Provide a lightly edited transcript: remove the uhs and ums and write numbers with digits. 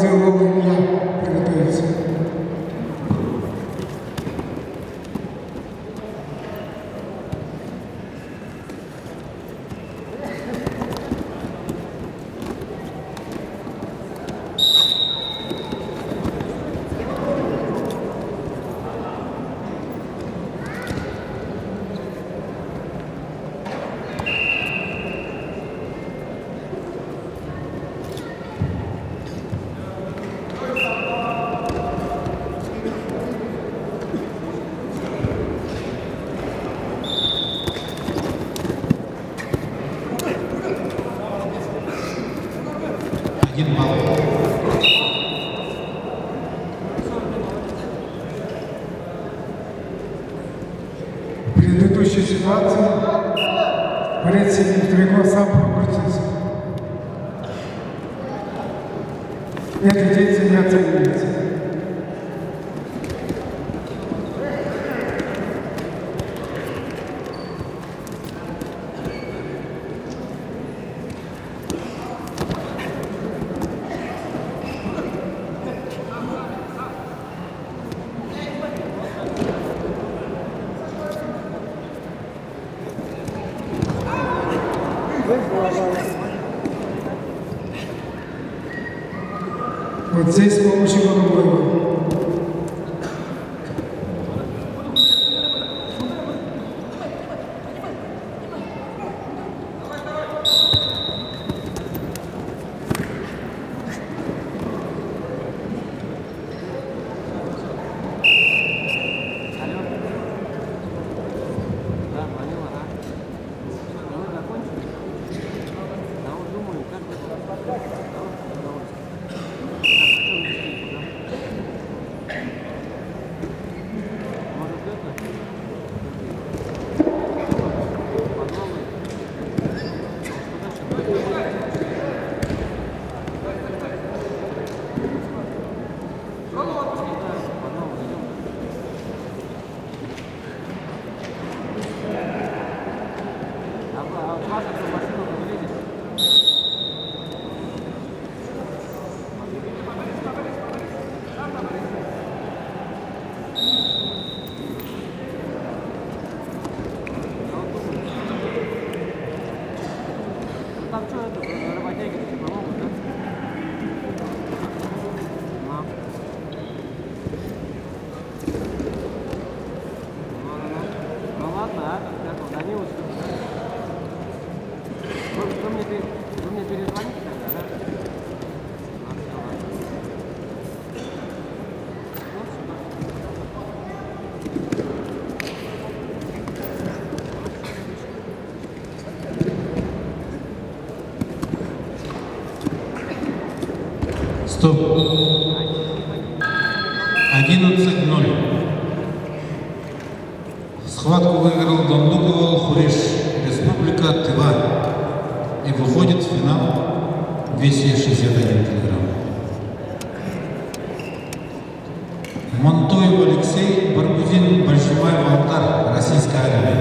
Козелова Илья приготовится. Один балл. В предыдущей ситуации борец Сергей сам прокрутился. Это действие не оценивается. Вот здесь с помощью головы. Там что это, работяги помогут, да? Ну ладно, а как Данилович, вы мне перезвоните тогда, да? Стоп. 11-0. Схватку выиграл Дондукова Хуриш, Республика Тыва. И выходит в финал в весе 61 килограмм. Монтоев Алексей, Баргузин, Большеваев Алтар, Российская армия.